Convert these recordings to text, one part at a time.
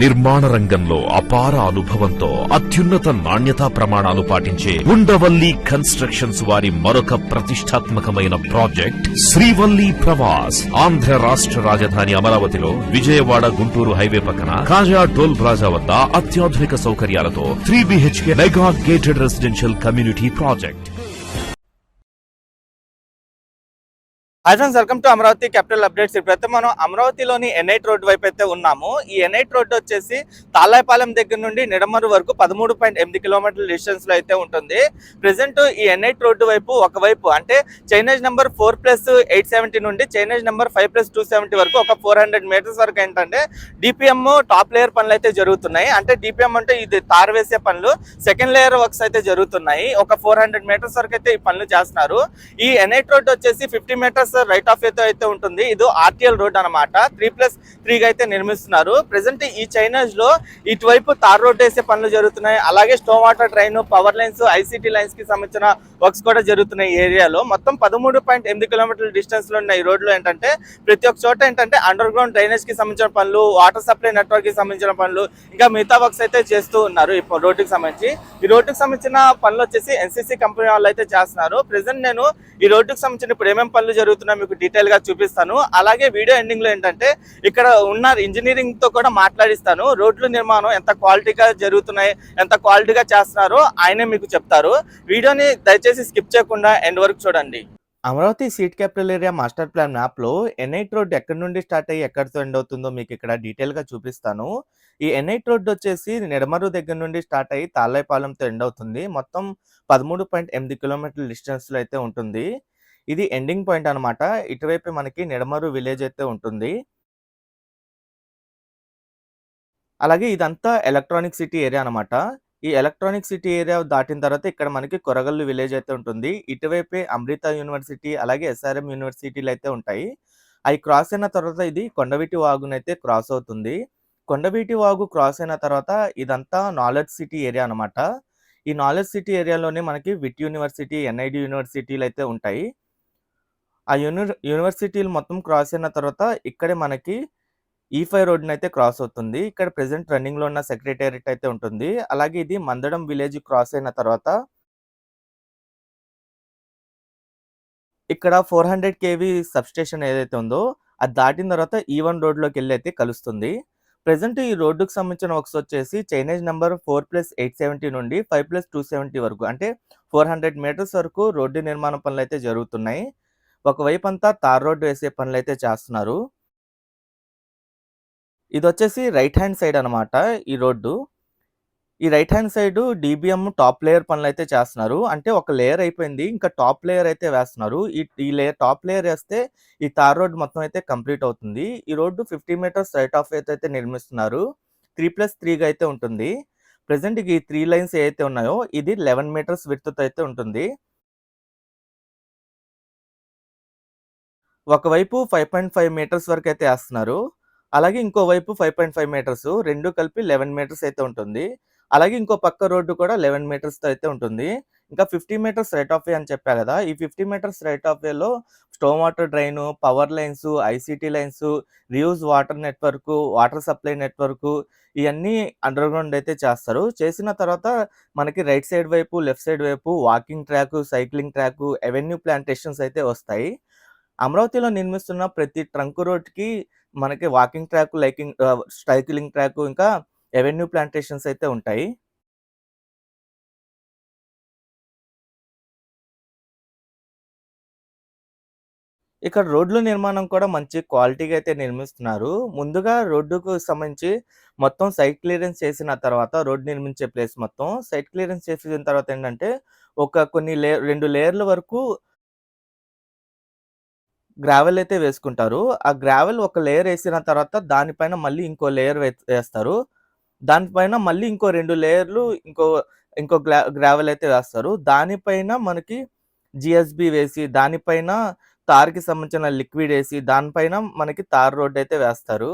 నిర్మాణ రంగంలో అపార అనుభవంతో అత్యున్నత నాణ్యతా ప్రమాణాలు పాటించే ఉండవల్లి కన్స్ట్రక్షన్స్ వారి మరొక ప్రతిష్టాత్మకమైన ప్రాజెక్ట్ శ్రీవల్లి ప్రవాస్. ఆంధ్ర రాష్ట్ర రాజధాని అమరావతిలో విజయవాడ గుంటూరు హైవే పక్కన కాజా టోల్ ప్లాజా వద్ద అత్యాధునిక సౌకర్యాలతో 3 BHK mega gated residential community project. Hi friends, welcome to Amaravati capital updates. ఇప్పుడైతే మనం అమరావతిలోని ఎన్ఐట్ రోడ్ వైపు అయితే ఉన్నాము. ఈ ఎన్ఐట్ రోడ్ వచ్చేసి తాళ్ళాయపాలెం దగ్గర నుండి నిడమరు వరకు 13.8 కిలోమీటర్ల డిస్టెన్స్ లో అయితే ఉంటుంది. ప్రెసెంట్ ఈ ఎన్ఐట్ రోడ్డు వైపు ఒకవైపు అంటే చైనేజ్ నెంబర్ 4+870 నుండి చైనేజ్ నెంబర్ 5+270 వరకు ఒక 400 మీటర్స్ వరకు ఏంటంటే డిపిఎం టాప్ లేయర్ పనులు అయితే జరుగుతున్నాయి. అంటే డిపిఎం అంటే ఇది తారు వేసే పనులు, సెకండ్ లేయర్ వర్క్స్ అయితే జరుగుతున్నాయి. ఒక 400 మీటర్స్ వరకు అయితే ఈ పనులు చేస్తున్నారు. ఈ ఎన్ఐట్ రోడ్ వచ్చేసి 50 మీటర్స్ రైట్ ఆఫ్ అయితే ఉంటుంది. ఇది ఆర్టీఎల్ రోడ్ అనమాట. 3+3 అయితే నిర్మిస్తున్నారు. ప్రెసెంట్ ఈ చైనాజ్ లో ఇటువైపు తార్ రోడ్ వేసే పనులు జరుగుతున్నాయి. అలాగే storm water drain, power lines, ICT lines కి సంబంధించిన వర్క్స్ కూడా జరుగుతున్నాయి. ఈ ఏరియాలో మొత్తం 13.8 కిలోమీటర్ల డిస్టెన్స్ లో ఉన్న ఈ రోడ్ లో ఏంటంటే ప్రతి ఒక్క చోట ఏంటంటే అండర్ గ్రౌండ్ డ్రైనేజ్ కి సంబంధించిన పనులు, వాటర్ సప్లై నెట్వర్క్ కి సంబంధించిన పనులు, ఇంకా మిగతా వర్క్స్ అయితే చేస్తూ ఉన్నారు. ఈ రోడ్డుకి సంబంధించి ఈ రోడ్డుకి సంబంధించిన పనులు వచ్చేసి ఎన్సీసీ కంపెనీ వాళ్ళు అయితే చేస్తున్నారు. ప్రెసెంట్ నేను ఈ రోడ్డుకి సంబంధించిన ఇప్పుడు ఏమేమి పనులు జరుగుతున్నాయి మీకు డీటెయిల్ గా చూపిస్తాను. అలాగే వీడియో ఎండింగ్ లో ఏంటంటే ఇక్కడ ఉన్న ఇంజనీరింగ్ తో కూడా మాట్లాడిస్తాను. రోడ్ల నిర్మాణం ఎంత క్వాలిటీగా జరుగుతున్నాయి, ఎంత క్వాలిటీగా చేస్తున్నారో ఆయనే మీకు చెప్తారు. వీడియోని దయచేసి స్కిప్ చేయకుండా ఎండ్ వరకు చూడండి. Amaravati seat capital area master plan map లో ఎన్ఐట్ రోడ్ ఎక్కడి నుండి స్టార్ట్ అయ్యి ఎక్కడితో ఎండ్ అవుతుందో మీకు ఇక్కడ డీటెయిల్ గా చూపిస్తాను. ఈ ఎన్ఐట్ రోడ్ వచ్చేసి నిడమరు దగ్గర నుండి స్టార్ట్ అయ్యి తాళ్ళాయపాలెంతో ఎండ్ అవుతుంది. మొత్తం 13.8 కిలోమీటర్ల డిస్టెన్స్ లో అయితే ఉంటుంది. ఇది ఎండింగ్ పాయింట్ అనమాట. ఇటువైపు మనకి నిడమరు విలేజ్ అయితే ఉంటుంది. అలాగే ఇదంతా ఎలక్ట్రానిక్ సిటీ ఏరియా అనమాట. ఈ ఎలక్ట్రానిక్ సిటీ ఏరియా దాటిన తర్వాత ఇక్కడ మనకి కొరగల్లు విలేజ్ అయితే ఉంటుంది. ఇటువైపే అమృత యూనివర్సిటీ అలాగే ఎస్ఆర్ఎం యూనివర్సిటీలు అయితే ఉంటాయి. అవి క్రాస్ అయిన తర్వాత ఇది కొండవీటి వాగునైతే క్రాస్ అవుతుంది. కొండవీటి వాగు క్రాస్ అయిన తర్వాత ఇదంతా నాలెడ్జ్ సిటీ ఏరియా అనమాట. ఈ నాలెడ్జ్ సిటీ ఏరియాలోనే మనకి విట్ యూనివర్సిటీ, ఎన్ఐడి యూనివర్సిటీలు అయితే ఉంటాయి. ఆ యూనివర్సిటీలు మొత్తం క్రాస్ అయిన తర్వాత ఇక్కడే మనకి E5 రోడ్ని అయితే క్రాస్ అవుతుంది. ఇక్కడ ప్రెసెంట్ రన్నింగ్ లో ఉన్న సెక్రటేరియట్ అయితే ఉంటుంది. అలాగే ఇది మందడం విలేజ్ క్రాస్ అయిన తర్వాత ఇక్కడ 400 kV సబ్స్టేషన్ ఏదైతే ఉందో అది దాటిన తర్వాత E1 రోడ్లోకి వెళ్ళి అయితే కలుస్తుంది. ప్రెసెంట్ ఈ రోడ్డుకు సంబంధించిన వర్క్స్ వచ్చేసి చైనేజ్ నెంబర్ 4+870 నుండి 5+270 వరకు అంటే 400 మీటర్స్ వరకు రోడ్డు నిర్మాణ పనులు అయితే జరుగుతున్నాయి. ఒకవైపు అంతా తార్ రోడ్డు వేసే పనులు అయితే చేస్తున్నారు. ఇది వచ్చేసి రైట్ హ్యాండ్ సైడ్ అనమాట. ఈ రోడ్డు ఈ right hand side DBM top layer పనులు అయితే చేస్తున్నారు. అంటే ఒక లేయర్ అయిపోయింది, ఇంకా టాప్ లేయర్ అయితే వేస్తున్నారు. ఈ లేయర్ టాప్ లేయర్ వేస్తే ఈ తార్ రోడ్ మొత్తం అయితే కంప్లీట్ అవుతుంది. ఈ రోడ్డు 50 మీటర్స్ రైట్ ఆఫ్ అయితే నిర్మిస్తున్నారు. 3+3గా అయితే ఉంటుంది. ప్రెసెంట్ ఈ 3 లైన్స్ ఏవైతే ఉన్నాయో ఇది 11 మీటర్స్ విడ్త్ అయితే ఉంటుంది. ఒకవైపు 5.5 మీటర్స్ వరకు అయితే వేస్తున్నారు. అలాగే ఇంకోవైపు 5.5 మీటర్స్, రెండు కలిపి 11 మీటర్స్ అయితే ఉంటుంది. అలాగే ఇంకో పక్క రోడ్డు కూడా 11 మీటర్స్తో అయితే ఉంటుంది. ఇంకా 50 మీటర్స్ రైట్ ఆఫ్ వే అని చెప్పా కదా, ఈ 50 మీటర్స్ రైట్ ఆఫ్ వేలో storm water drain, power lines, ICT lines, reuse water network, water supply network ఇవన్నీ అండర్ గ్రౌండ్ అయితే చేస్తారు. చేసిన తర్వాత మనకి రైట్ సైడ్ వైపు, లెఫ్ట్ సైడ్ వైపు walking track, cycling track, avenue plantations అయితే వస్తాయి. అమరావతిలో నిర్మిస్తున్న ప్రతి ట్రంక్ రోడ్కి మనకి వాకింగ్ ట్రాక్, సైక్లింగ్ ట్రాక్, ఇంకా అవెన్యూ ప్లాంటేషన్స్ అయితే ఉంటాయి. ఇక్కడ రోడ్ల నిర్మాణం కూడా మంచి క్వాలిటీగా అయితే నిర్మిస్తున్నారు. ముందుగా రోడ్డుకు సంబంధించి మొత్తం సైట్ క్లియరెన్స్ చేసిన తర్వాత రోడ్ నిర్మించే ప్లేస్ మొత్తం సైట్ క్లియరెన్స్ చేసిన తర్వాత ఏంటంటే ఒక కొన్ని 2 లేయర్ల వరకు గ్రావెల్ అయితే వేసుకుంటారు. ఆ గ్రావెల్ ఒక లేయర్ వేసిన తర్వాత దానిపైన మళ్ళీ ఇంకో లేయర్ వేస్తారు. దానిపైన మళ్ళీ ఇంకో 2 లేయర్లు ఇంకో గ్రావెల్ అయితే వేస్తారు. దానిపైన మనకి జిఎస్బి వేసి, దానిపైన తార్కి సంబంధించిన లిక్విడ్ వేసి, దానిపైన మనకి తార్ రోడ్ అయితే వేస్తారు.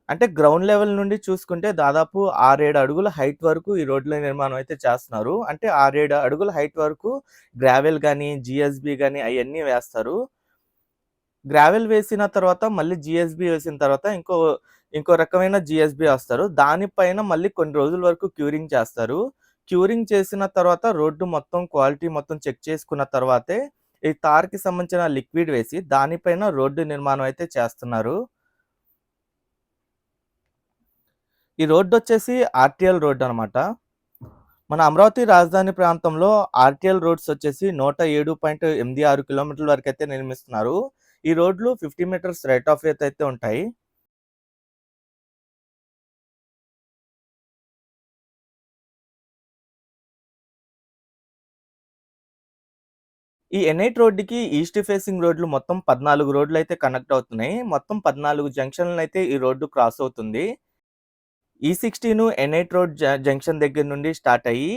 అంటే గ్రౌండ్ లెవెల్ నుండి చూసుకుంటే దాదాపు 6-7 అడుగుల హైట్ వరకు ఈ రోడ్ల నిర్మాణం అయితే చేస్తున్నారు. అంటే 6-7 అడుగుల హైట్ వరకు గ్రావెల్ కానీ, జిఎస్బి కానీ అవన్నీ వేస్తారు. గ్రావెల్ వేసిన తర్వాత మళ్ళీ జిఎస్బి వేసిన తర్వాత ఇంకో రకమైన జిఎస్బి వేస్తారు. దానిపైన మళ్ళీ కొన్ని రోజుల వరకు క్యూరింగ్ చేస్తారు. క్యూరింగ్ చేసిన తర్వాత రోడ్డు మొత్తం క్వాలిటీ మొత్తం చెక్ చేసుకున్న తర్వాతే ఈ తార్‌కి సంబంధించిన లిక్విడ్ వేసి దానిపైన రోడ్డు నిర్మాణం అయితే చేస్తున్నారు. ఈ రోడ్డొచ్చేసి ఆర్‌టీఎల్ రోడ్ అనమాట. మన అమరావతి రాజధాని ప్రాంతంలో ఆర్‌టీఎల్ రోడ్స్ వచ్చేసి 107.86 కిలోమీటర్ల వరకైతే నిర్మిస్తున్నారు. ఈ రోడ్లు 50 మీటర్స్ రైట్ ఆఫ్ వే అయితే ఉంటాయి. ఈ ఎన్8 రోడ్డుకి ఈస్ట్ ఫేసింగ్ రోడ్లు మొత్తం 14 రోడ్లయితే కనెక్ట్ అవుతున్నాయి. మొత్తం 14 జంక్షన్‌లనైతే ఈ రోడ్డు క్రాస్ అవుతుంది. ఈ16 ఎన్8 రోడ్ జంక్షన్ దగ్గర నుండి స్టార్ట్ అయ్యి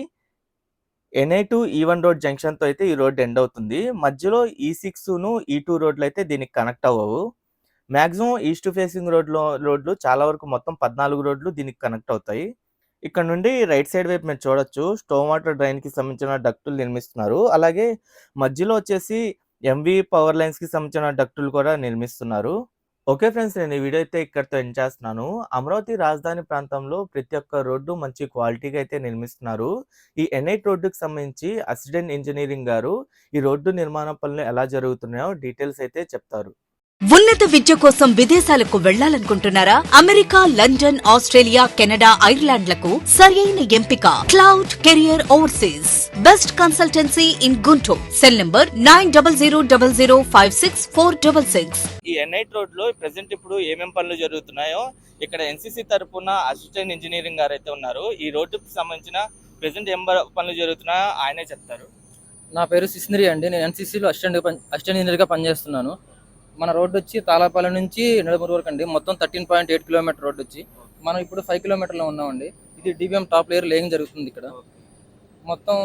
ఎన్8 ఈ1 రోడ్ జంక్షన్‌తో అయితే ఈ రోడ్ ఎండ్ అవుతుంది. మధ్యలో ఈ6ను ఈ2 రోడ్లయితే దీనికి కనెక్ట్ అవ్వవు. మాక్సిమం ఈస్ట్ ఫేసింగ్ రోడ్లు చాలా వరకు మొత్తం 14 రోడ్లు దీనికి కనెక్ట్ అవుతాయి. ఇక్కడ నుండి రైట్ సైడ్ వైపు మీరు చూడొచ్చు స్టోమ్ వాటర్ డ్రైన్‌కి సంబంధించిన డక్టులు నిర్మిస్తున్నారు. అలాగే మధ్యలో వచ్చేసి ఎంవీ పవర్ లైన్స్‌కి సంబంధించిన డక్టులు కూడా నిర్మిస్తున్నారు. ఓకే ఫ్రెండ్స్, నేను ఈ వీడియో అయితే ఇక్కడితో ఎండ్ చేస్తున్నాను. అమరావతి రాజధాని ప్రాంతంలో ప్రతి ఒక్క రోడ్డు మంచి క్వాలిటీగా అయితే నిర్మిస్తున్నారు. ఈ ఎన్8 రోడ్డుకి సంబంధించి అసిస్టెంట్ ఇంజినీరింగ్ గారు ఈ రోడ్డు నిర్మాణ పనులు ఎలా జరుగుతున్నాయో డీటెయిల్స్ అయితే చెప్తారు. ఉన్నత విద్య కోసం విదేశాలకు వెళ్లాలనుకుంటున్నారా? అమెరికా, లండన్, ఆస్ట్రేలియా, కెనడా, ఐర్లాండ్లకు సరైన ఎంపిక cloud career overseas. Best consultancy in Guntur. Cell number 9000056466. ఈ ఎన్8 రోడ్లో ప్రెసెంట్ ఇప్పుడు ఏమేం పనులు జరుగుతున్నాయో ఇక్కడ ఎన్సీసీ తరపున అసిస్టెంట్ ఇంజనీరింగ్ గారు అయితే ఉన్నారు. ఈ రోడ్డుకి సంబంధించిన ప్రెసెంట్ ఏం పనులు జరుగుతున్నాయో ఆయనే చెప్తారు. నా పేరు సిస్నరి అండి. నేను ఎన్సీసీలో అసిస్టెంట్ ఇంజనీర్గా పనిచేస్తున్నాను. మన రోడ్డు వచ్చి తాళాపాలెం నుంచి నిడమూరు వరకు అండి. మొత్తం 13.8 కిలోమీటర్ రోడ్డు వచ్చి మనం ఇప్పుడు 5 కిలోమీటర్లో ఉన్నామండి. ఇది డిబిఎం టాప్ లేయర్ లేయింగ్ జరుగుతుంది ఇక్కడ. మొత్తం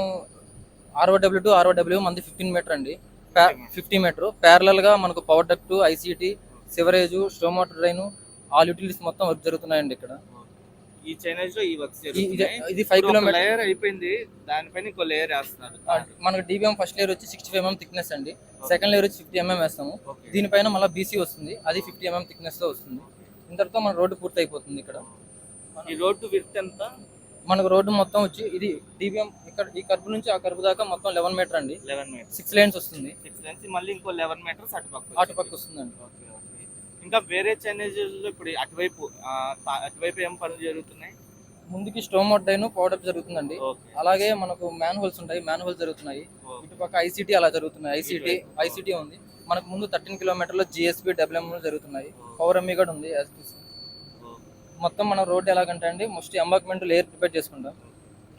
ROW టు ROW మనది 15 మీటర్ అండి. 50 మీటర్ ప్యారలల్గా మనకు power duct, ICT, sewerage, storm water drain, all utilities మొత్తం వర్క్ జరుగుతున్నాయండి ఇక్కడ. ఈ చైనేజ్ లో ఈ వర్క్స్ ఇది 5 కిలోమీటర్ లేయర్ అయిపోయింది. దానిపైన ఇంకో లేయర్ వేస్తున్నారు. మనకు డిబిఎం ఫస్ట్ లేయర్ వచ్చి 65 mm థిక్నెస్ అండి. సెకండ్ లేయర్ వచ్చి 50 mm వేస్తాము. దీనిపైన మళ్ళీ బీసీ వస్తుంది, అది 50 mm థిక్నెస్ తో వస్తుంది. ఇంతటితో మన రోడ్డు పూర్తి అయిపోతుంది. ఇక్కడ ఈ రోడ్డు విడ్త్ ఎంత? మనకు రోడ్డు మొత్తం వచ్చి ఇది డిబిఎం ఇక్కడ ఈ కర్బ్ నుంచి ఆ కర్బ్ దాకా మొత్తం 11 మీటర్ అండి. 11 మీటర్ 6 లేన్స్ వస్తుంది. 6 లేన్స్ మళ్ళీ ఇంకో 11 మీటర్స్ అటుపక్క వస్తుందండి. ఇంకా వేరే చైనేజెస్ లో ఇప్పుడు అటువైపు ఏం పనులు జరుగుతున్నాయి? ముందుకి storm water drain power up జరుగుతుందండి. అలాగే మనకు మ్యాన్ హోల్స్ ఉంటాయి, మ్యాన్ హోల్స్ జరుగుతున్నాయి. ఇటుపక్క ఐసీటీ అలా జరుగుతున్నాయి. ఐసీటీ ఉంది. మనకు ముందు 13 కిలోమీటర్లో జిఎస్బి డబ్ల్యూఎం జరుగుతున్నాయి. పవర్ ఎంఈ కూడా ఉంది. మొత్తం మన రోడ్ ఎలాగంటే అండి మోస్ట్ ఎంబాక్మెంట్ లేయర్ ప్రిపేర్ చేసుకుంటాం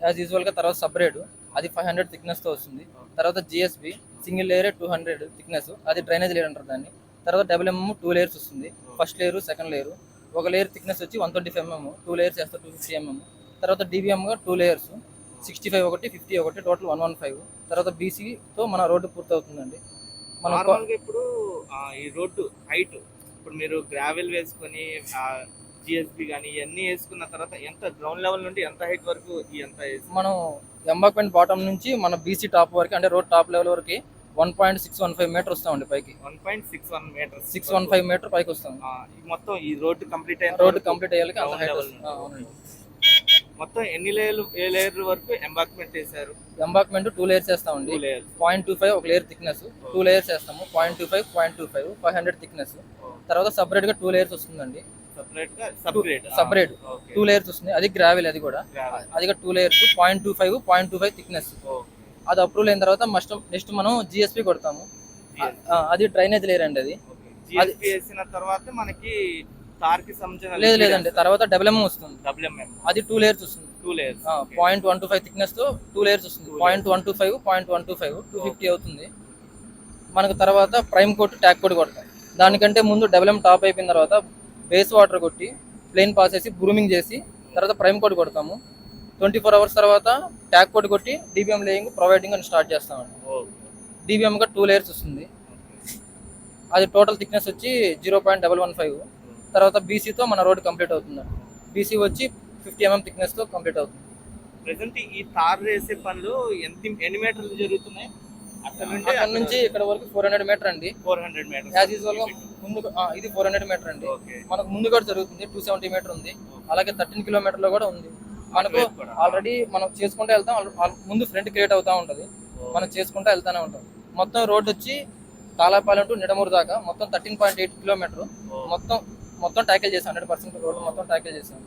యాజ్ యూజువల్గా. తర్వాత సపరేట్ అది 500 థిక్నెస్తో వస్తుంది. తర్వాత జిఎస్బి సింగిల్ లేయర్ 200 థిక్నెస్, అది డ్రైనేజ్ లేయర్ అంటారు దాన్ని. తర్వాత డబ్ల్యూఎం 2 లేయర్స్ వస్తుంది. First layer, second layer. ఒక లేయర్ థిక్నెస్ వచ్చి 125 mm, 2 లేయర్స్ వేస్తే 250 mm. తర్వాత డిబిఎంగా 2 లేయర్స్ 65 ఒకటి, 50 ఒకటి, టోటల్ 115. తర్వాత బీసీతో మన రోడ్డు పూర్తి అవుతుందండి. ఇప్పుడు ఈ రోడ్డు హైట్ ఇప్పుడు మీరు గ్రావెల్ వేసుకొని జిఎస్బి కానీ ఇవన్నీ వేసుకున్న తర్వాత ఎంత గ్రౌండ్ లెవెల్ నుండి ఎంత హైట్ వరకు మనం ఎంబాక్మెంట్ బాటమ్ నుంచి మన బీసీ టాప్ వరకు అంటే రోడ్ టాప్ లెవెల్ వరకు 1.615 మీటర్ వస్తామండి పైకి. 615 మీటర్ పైకి వస్తాం. మొత్తం ఈ రోడ్డు కంప్లీట్ అయ్యాలి అంత హైట్ వస్తుంది. మొత్తం ఎన్ని లేయర్ వరకు ఎంబాక్మెంట్ చేశారు? ఎంబాక్మెంట్ 2 లేయర్స్ వేస్తామండి. 0.25 ఒక లేయర్ థిక్నెస్, 2 లేయర్స్ వేస్తాము. 0.25 500 థిక్నెస్. తర్వాత సపరేట్ గా 2 లేయర్స్ వస్తుందండి. సపరేట్ 2 లేయర్స్ వస్తుంది. అది గ్రావెల్, అది కూడా 2 లేయర్స్ 0.25 థిక్నెస్. అది అప్రూవల్ అయిన తర్వాత నెక్స్ట్ మనం జిఎస్పి కొడతాము. అది డ్రైనేజ్ లేయర్ అండి. అది వేసిన తర్వాత మనకి తార్కి సంబంధించిన లేదండి. తర్వాత డబ్ల్యూఎం వస్తుంది. అది 2 లేయర్స్ వస్తుంది. 0.125 థిక్నెస్ తో 2 లేయర్స్ వస్తుంది. 0.125 250 అవుతుంది మనకు. తర్వాత ప్రైమ్ కోట్, ట్యాక్ కోట్ కొడతాం. దానికంటే ముందు డబ్ల్యూఎం టాప్ అయిపోయిన తర్వాత బేస్ వాటర్ కొట్టి ప్లేన్ పాస్ చేసి బ్రూమింగ్ చేసి తర్వాత ప్రైమ్ కోట్ కొడతాము. 24 hours తర్వాత ట్యాక్ కోట్ కొట్టి డిబిఎం లేయింగ్ ప్రొవైడింగ్ అని స్టార్ట్ చేస్తామండి. డిబిఎంగా 2 లేయర్స్ వస్తుంది. అది టోటల్ థిక్నెస్ వచ్చి 0.115. తర్వాత బీసీతో మన రోడ్ కంప్లీట్ అవుతుంది. బీసీ వచ్చి 50 mm థిక్నెస్తో కంప్లీట్ అవుతుంది. ప్రెసెంట్ ఈ తార్ వేసే పనులు ఎన్ని మీటర్లు జరుగుతున్నాయి? అక్కడ నుంచి ఇక్కడ వరకు 400 మీటర్ అండి. 400 మీటర్ యాజ్ యూజువల్గా ముందు ఇది 400 మీటర్ అండి. మనకు ముందు కూడా జరుగుతుంది 270 మీటర్ ఉంది. అలాగే 13 కిలోమీటర్లో కూడా ఉంది. మనకు ఆల్రెడీ మనం చేసుకుంటూ వెళ్తాం. ముందు ఫ్రంట్ క్రియేట్ అవుతా ఉంటది, మనం చేసుకుంటూ వెళ్తానే ఉంటాం. మొత్తం రోడ్ వచ్చి తాలాపాలెం టు నిడమూరు దాకా మొత్తం 13.8 కిలోమీటర్ మొత్తం ట్యాకిల్ చేసాం. 100% రోడ్ మొత్తం ట్యాకిల్ చేసాం.